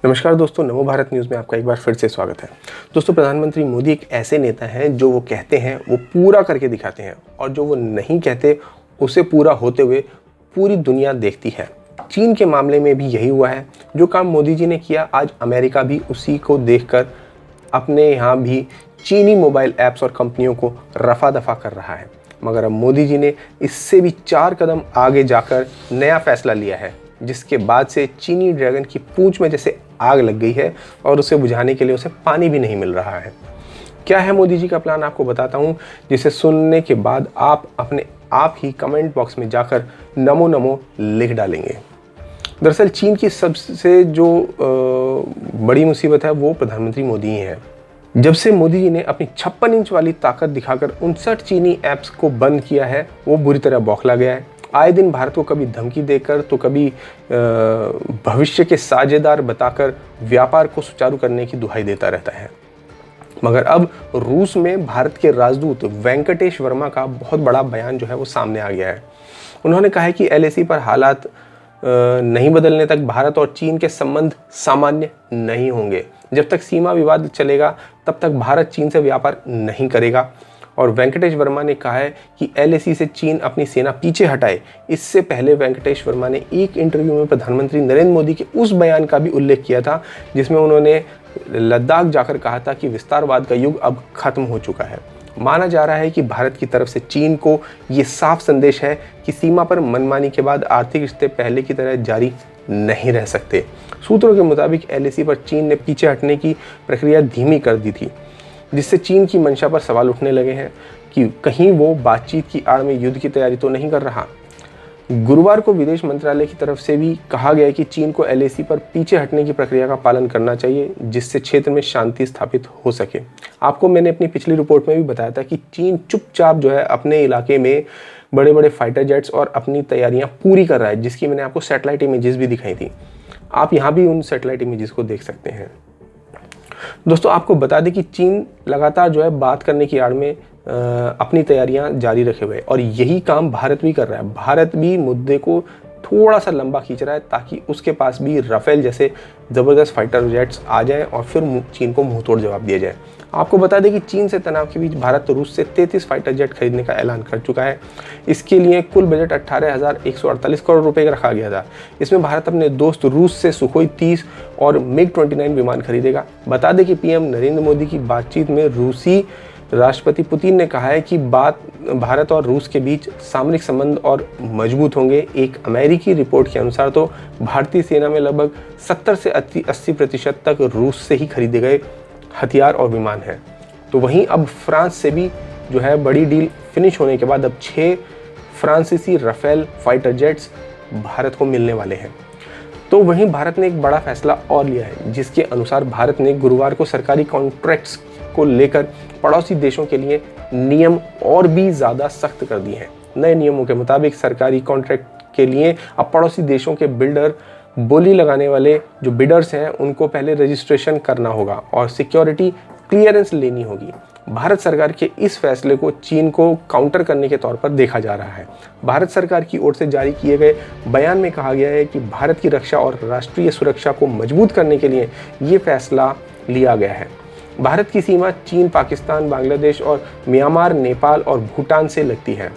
नमस्कार दोस्तों, नमो भारत न्यूज़ में आपका एक बार फिर से स्वागत है। दोस्तों, प्रधानमंत्री मोदी एक ऐसे नेता हैं जो वो कहते हैं वो पूरा करके दिखाते हैं और जो वो नहीं कहते उसे पूरा होते हुए पूरी दुनिया देखती है। चीन के मामले में भी यही हुआ है। जो काम मोदी जी ने किया, आज अमेरिका भी उसी को देखकर अपने यहाँ भी चीनी मोबाइल ऐप्स और कंपनियों को रफा दफा कर रहा है। मगर अब मोदी जी ने इससे भी 4 कदम आगे जाकर नया फैसला लिया है, जिसके बाद से चीनी ड्रैगन की पूंछ में जैसे आग लग गई है और उसे बुझाने के लिए उसे पानी भी नहीं मिल रहा है। क्या है मोदी जी का प्लान, आपको बताता हूं, जिसे सुनने के बाद आप अपने आप ही कमेंट बॉक्स में जाकर नमो नमो लिख डालेंगे। दरअसल चीन की सबसे जो बड़ी मुसीबत है वो प्रधानमंत्री मोदी ही हैं। जब से मोदी जी ने अपनी 56 इंच वाली ताकत दिखाकर 59 चीनी ऐप्स को बंद किया है, वो बुरी तरह बौखला गया है। आए दिन भारत को कभी धमकी देकर तो कभी भविष्य के साझेदार बताकर व्यापार को सुचारू करने की दुहाई देता रहता है। मगर अब रूस में भारत के राजदूत वेंकटेश वर्मा का बहुत बड़ा बयान जो है वो सामने आ गया है। उन्होंने कहा है कि LAC पर हालात नहीं बदलने तक भारत और चीन के संबंध सामान्य नहीं होंगे। जब तक सीमा विवाद चलेगा तब तक भारत चीन से व्यापार नहीं करेगा। और वेंकटेश वर्मा ने कहा है कि LAC से चीन अपनी सेना पीछे हटाए। इससे पहले वेंकटेश वर्मा ने एक इंटरव्यू में प्रधानमंत्री नरेंद्र मोदी के उस बयान का भी उल्लेख किया था जिसमें उन्होंने लद्दाख जाकर कहा था कि विस्तारवाद का युग अब खत्म हो चुका है। माना जा रहा है कि भारत की तरफ से चीन को ये साफ संदेश है कि सीमा पर मनमानी के बाद आर्थिक रिश्ते पहले की तरह जारी नहीं रह सकते। सूत्रों के मुताबिक LAC पर चीन ने पीछे हटने की प्रक्रिया धीमी कर दी थी, जिससे चीन की मंशा पर सवाल उठने लगे हैं कि कहीं वो बातचीत की आड़ में युद्ध की तैयारी तो नहीं कर रहा। गुरुवार को विदेश मंत्रालय की तरफ से भी कहा गया कि चीन को LAC पर पीछे हटने की प्रक्रिया का पालन करना चाहिए, जिससे क्षेत्र में शांति स्थापित हो सके। आपको मैंने अपनी पिछली रिपोर्ट में भी बताया था कि चीन चुपचाप जो है अपने इलाके में बड़े बड़े फाइटर जेट्स और अपनी तैयारियां पूरी कर रहा है, जिसकी मैंने आपको सैटेलाइट इमेजेस भी दिखाई थी। आप यहाँ भी उन सैटेलाइट इमेजेस को देख सकते हैं। दोस्तों, आपको बता दें कि चीन लगातार जो है बात करने की आड़ में अपनी तैयारियां जारी रखे हुए और यही काम भारत भी कर रहा है। भारत भी मुद्दे को थोड़ा सा लंबा खींच रहा है ताकि उसके पास भी राफेल जैसे ज़बरदस्त फाइटर जेट्स आ जाएं और फिर चीन को मुंह तोड़ जवाब दिया जाए। आपको बता दें कि चीन से तनाव के बीच भारत तो रूस से 33 फाइटर जेट खरीदने का ऐलान कर चुका है। इसके लिए कुल बजट 18,148 करोड़ रुपए का रखा गया था। इसमें भारत अपने दोस्त रूस से सुखोई 30 और MiG-29 विमान खरीदेगा। बता दें कि PM नरेंद्र मोदी की बातचीत में रूसी राष्ट्रपति पुतिन ने कहा है कि भारत और रूस के बीच सामरिक संबंध और मजबूत होंगे। एक अमेरिकी रिपोर्ट के अनुसार तो भारतीय सेना में लगभग 70 से 80% तक रूस से ही खरीदे गए हथियार और विमान हैं। तो वहीं अब फ्रांस से भी जो है बड़ी डील फिनिश होने के बाद अब 6 फ्रांसीसी राफेल फाइटर जेट्स भारत को मिलने वाले हैं। तो वहीं भारत ने एक बड़ा फैसला और लिया है, जिसके अनुसार भारत ने गुरुवार को सरकारी कॉन्ट्रैक्ट्स को लेकर पड़ोसी देशों के लिए नियम और भी ज़्यादा सख्त कर दिए हैं। नए नियमों के मुताबिक सरकारी कॉन्ट्रैक्ट के लिए अब पड़ोसी देशों के बिल्डर बोली लगाने वाले जो बिडर्स हैं उनको पहले रजिस्ट्रेशन करना होगा और सिक्योरिटी क्लियरेंस लेनी होगी। भारत सरकार के इस फैसले को चीन को काउंटर करने के तौर पर देखा जा रहा है। भारत सरकार की ओर से जारी किए गए बयान में कहा गया है कि भारत की रक्षा और राष्ट्रीय सुरक्षा को मजबूत करने के लिए ये फैसला लिया गया है। भारत की सीमा चीन, पाकिस्तान, बांग्लादेश और म्यांमार, नेपाल और भूटान से लगती है।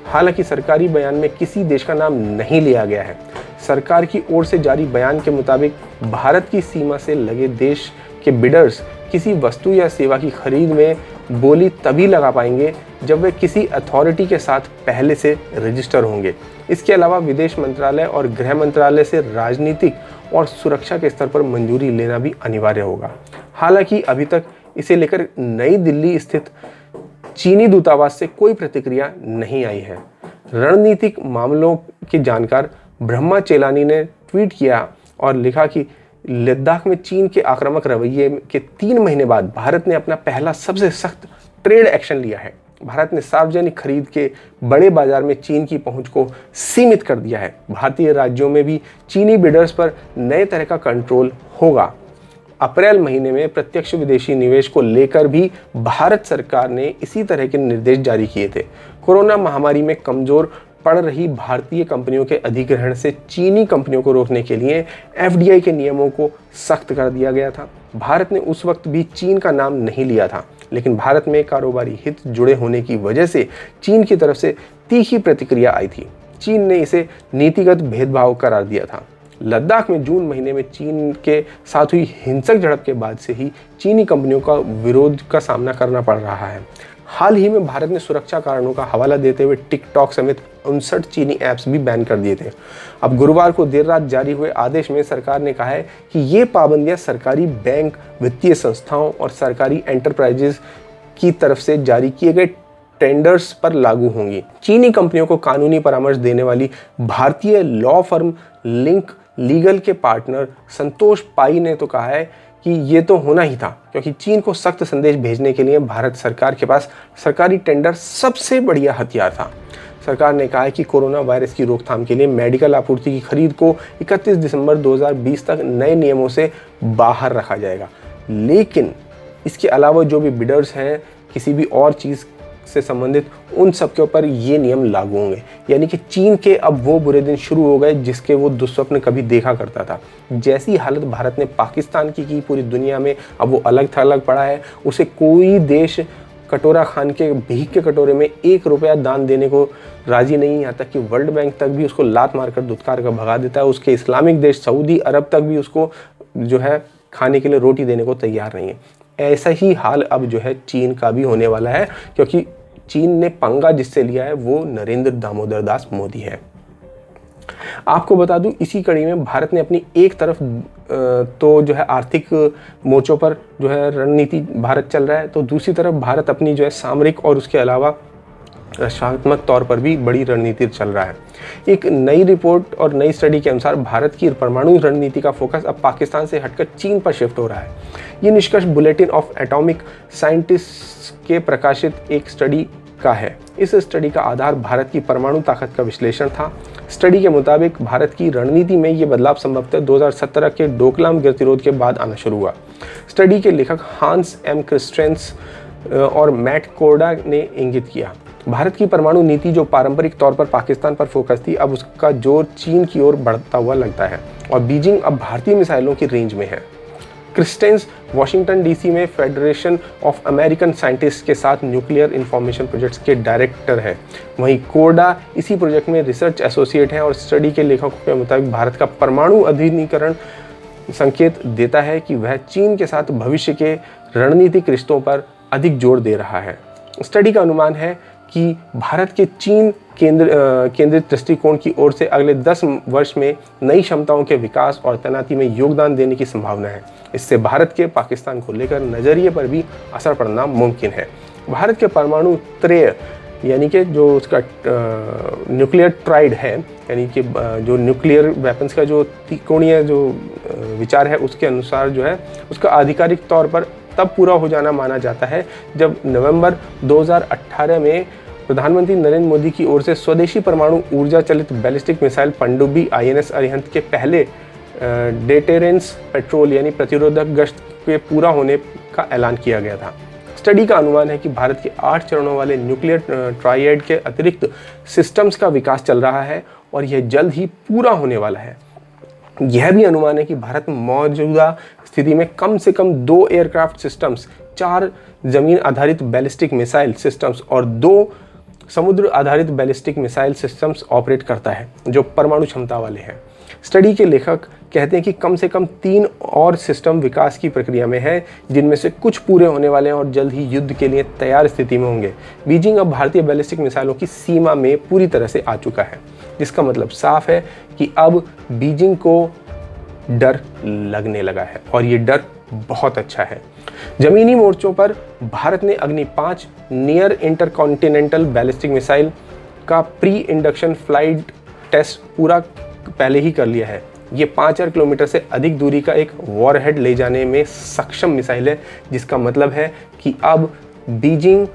हालांकि सरकारी बयान में किसी देश का नाम नहीं लिया गया है। सरकार की ओर से जारी बयान के मुताबिक भारत की सीमा से लगे देश के बिडर्स किसी वस्तु या सेवा की खरीद में बोली तभी लगा पाएंगे जब वे किसी अथॉरिटी के साथ पहले से रजिस्टर होंगे। इसके अलावा विदेश मंत्रालय और गृह मंत्रालय से राजनीतिक और सुरक्षा के स्तर पर मंजूरी लेना भी अनिवार्य होगा। हालांकि अभी तक इसे लेकर नई दिल्ली स्थित चीनी दूतावास से कोई प्रतिक्रिया नहीं आई है। रणनीतिक मामलों के जानकार ब्रह्मा चेलानी ने ट्वीट किया और लिखा कि लद्दाख में चीन के आक्रामक रवैये के 3 महीने बाद भारत ने अपना पहला सबसे सख्त ट्रेड एक्शन लिया है। भारत ने सार्वजनिक खरीद के बड़े बाजार में चीन की पहुंच को सीमित कर दिया है। भारतीय राज्यों में भी चीनी बिडर्स पर नए तरह का कंट्रोल होगा। अप्रैल महीने में प्रत्यक्ष विदेशी निवेश को लेकर भी भारत सरकार ने इसी तरह के निर्देश जारी किए थे। कोरोना महामारी में कमजोर पड़ रही भारतीय कंपनियों के अधिग्रहण से चीनी कंपनियों को रोकने के लिए एफडीआई के नियमों को सख्त कर दिया गया था। भारत ने उस वक्त भी चीन का नाम नहीं लिया था, लेकिन भारत में कारोबारी हित जुड़े होने की वजह से चीन की तरफ से तीखी प्रतिक्रिया आई थी। चीन ने इसे नीतिगत भेदभाव करार दिया था। लद्दाख में जून महीने में चीन के साथ हुई हिंसक झड़प के बाद से ही चीनी कंपनियों का विरोध का सामना करना पड़ रहा है। हाल ही में भारत ने सुरक्षा कारणों का हवाला देते हुए टिकटॉक समेत 59 चीनी ऐप्स भी बैन कर दिए थे। अब गुरुवार को देर रात जारी हुए आदेश में सरकार ने कहा है कि ये पाबंदियां सरकारी बैंक, वित्तीय संस्थाओं और सरकारी एंटरप्राइजेज की तरफ से जारी किए गए टेंडर्स पर लागू होंगी। चीनी कंपनियों को कानूनी परामर्श देने वाली भारतीय लॉ फर्म लिंक लीगल के पार्टनर संतोष पाई ने तो कहा है कि ये तो होना ही था, क्योंकि चीन को सख्त संदेश भेजने के लिए भारत सरकार के पास सरकारी टेंडर सबसे बढ़िया हथियार था। सरकार ने कहा है कि कोरोना वायरस की रोकथाम के लिए मेडिकल आपूर्ति की खरीद को 31 दिसंबर 2020 तक नए नियमों से बाहर रखा जाएगा। लेकिन इसके अलावा जो भी बिडर्स हैं किसी भी और चीज़ से संबंधित, उन सब के ऊपर ये नियम लागू होंगे। यानी कि चीन के अब वो बुरे दिन शुरू हो गए जिसके वो दुस्वप्न कभी देखा करता था। जैसी हालत भारत ने पाकिस्तान की पूरी दुनिया में अब वो अलग थलग पड़ा है। उसे कोई देश कटोरा खान के भीख के कटोरे में 1 रुपया दान देने को राजी नहीं। यहाँ तक कि वर्ल्ड बैंक तक भी उसको लात मारकर दुत्कार कर भगा देता है। उसके इस्लामिक देश सऊदी अरब तक भी उसको जो है खाने के लिए रोटी देने को तैयार नहीं है। ऐसा ही हाल अब जो है चीन का भी होने वाला है, क्योंकि चीन ने पंगा जिससे लिया है वो नरेंद्र दामोदर दास मोदी है। आपको बता दूं, इसी कड़ी में भारत ने अपनी एक तरफ तो जो है आर्थिक मोर्चों पर जो है रणनीति भारत चल रहा है, तो दूसरी तरफ भारत अपनी जो है सामरिक और उसके अलावा रक्षात्मक तौर पर भी बड़ी रणनीति चल रहा है। एक नई रिपोर्ट और नई स्टडी के अनुसार भारत की परमाणु रणनीति का फोकस अब पाकिस्तान से हटकर चीन पर शिफ्ट हो रहा है। ये निष्कर्ष बुलेटिन ऑफ एटॉमिक साइंटिस्ट के प्रकाशित एक स्टडी का है। इस स्टडी का आधार भारत की परमाणु ताकत का विश्लेषण था। स्टडी के मुताबिक भारत की रणनीति में ये बदलाव संभवतः 2017 के डोकलाम गतिरोध के बाद आना शुरू हुआ। स्टडी के लेखक हांस एम क्रिस्टेंस और मैट कोर्डा ने इंगित किया, भारत की परमाणु नीति जो पारंपरिक तौर पर पाकिस्तान पर फोकस थी, अब उसका जोर चीन की ओर बढ़ता हुआ लगता है और बीजिंग अब भारतीय मिसाइलों की रेंज में है। क्रिस्टेंस वॉशिंगटन डीसी में फेडरेशन ऑफ अमेरिकन साइंटिस्ट के साथ न्यूक्लियर इंफॉर्मेशन प्रोजेक्ट्स के डायरेक्टर हैं। वहीं कोर्डा इसी प्रोजेक्ट में रिसर्च एसोसिएट हैं और स्टडी के लेखकों के मुताबिक भारत का परमाणु आधुनिकीकरण संकेत देता है कि वह चीन के साथ भविष्य के रणनीतिक रिश्तों पर अधिक जोर दे रहा है। स्टडी का अनुमान है कि भारत के चीन केंद्रित दृष्टिकोण की ओर से अगले 10 वर्ष में नई क्षमताओं के विकास और तैनाती में योगदान देने की संभावना है। इससे भारत के पाकिस्तान को लेकर नज़रिए पर भी असर पड़ना मुमकिन है। भारत के परमाणु त्रय यानी कि जो उसका न्यूक्लियर ट्राइड है, यानी कि जो न्यूक्लियर वेपन्स का जो त्रिकोणीय जो विचार है, उसके अनुसार जो है उसका आधिकारिक तौर पर तब पूरा हो जाना माना जाता है जब नवंबर 2018 में प्रधानमंत्री नरेंद्र मोदी की ओर से स्वदेशी परमाणु ऊर्जा चलित बैलिस्टिक मिसाइल पनडुब्बी INS अरिहंत के पहले डेटेरेंस पेट्रोल यानी प्रतिरोधक गश्त के पूरा होने का ऐलान किया गया था। स्टडी का अनुमान है कि भारत के 8 चरणों वाले न्यूक्लियर ट्राइड के अतिरिक्त सिस्टम्स का विकास चल रहा है और यह जल्द ही पूरा होने वाला है। यह भी अनुमान है कि भारत मौजूदा स्थिति में कम से कम 2 एयरक्राफ्ट सिस्टम्स, 4 जमीन आधारित बैलिस्टिक मिसाइल सिस्टम्स और 2 समुद्र आधारित बैलिस्टिक मिसाइल सिस्टम्स ऑपरेट करता है जो परमाणु क्षमता वाले हैं। स्टडी के लेखक कहते हैं कि कम से कम 3 और सिस्टम विकास की प्रक्रिया में है, जिनमें से कुछ पूरे होने वाले हैं और जल्द ही युद्ध के लिए तैयार स्थिति में होंगे। बीजिंग अब भारतीय बैलिस्टिक मिसाइलों की सीमा में पूरी तरह से आ चुका है, जिसका मतलब साफ है कि अब बीजिंग को डर लगने लगा है और ये डर बहुत अच्छा है। जमीनी मोर्चों पर भारत ने अग्नि 5 नियर इंटरकॉन्टिनेंटल बैलिस्टिक मिसाइल का प्री इंडक्शन फ्लाइट टेस्ट पूरा पहले ही कर लिया है। ये 5000 किलोमीटर से अधिक दूरी का एक वॉरहेड ले जाने में सक्षम मिसाइल है, जिसका मतलब है कि अब बीजिंग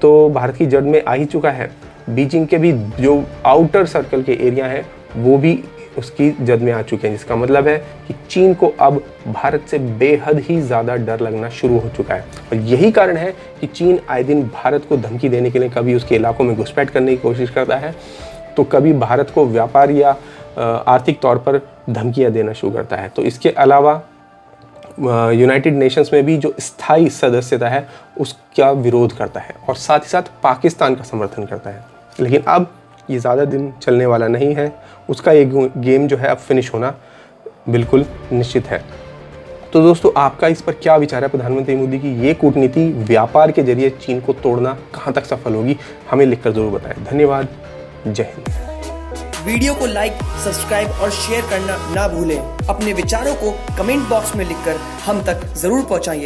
तो भारत की जड़ में आ ही चुका है। बीजिंग के भी जो आउटर सर्कल के एरिया हैं वो भी उसकी जद में आ चुके हैं, जिसका मतलब है कि चीन को अब भारत से बेहद ही ज़्यादा डर लगना शुरू हो चुका है। और यही कारण है कि चीन आए दिन भारत को धमकी देने के लिए कभी उसके इलाकों में घुसपैठ करने की कोशिश करता है, तो कभी भारत को व्यापार या आर्थिक तौर पर धमकियां देना शुरू करता है। तो इसके अलावा यूनाइटेड नेशंस में भी जो स्थायी सदस्यता है उसका विरोध करता है और साथ ही साथ पाकिस्तान का समर्थन करता है। लेकिन अब ये ज़्यादा दिन चलने वाला नहीं है, उसका ये गेम जो है अब फिनिश होना बिल्कुल निश्चित है। तो दोस्तों, आपका इस पर क्या विचार है? प्रधानमंत्री मोदी की ये कूटनीति व्यापार के जरिए चीन को तोड़ना कहाँ तक सफल होगी? हमें लिखकर ज़रूर बताएं। धन्यवाद। जय हिंद। वीडियो को लाइक, सब्सक्राइब और शेयर करना ना भूलें। अपने विचारों को कमेंट बॉक्स में लिखकर हम तक जरूर पहुंचाइए।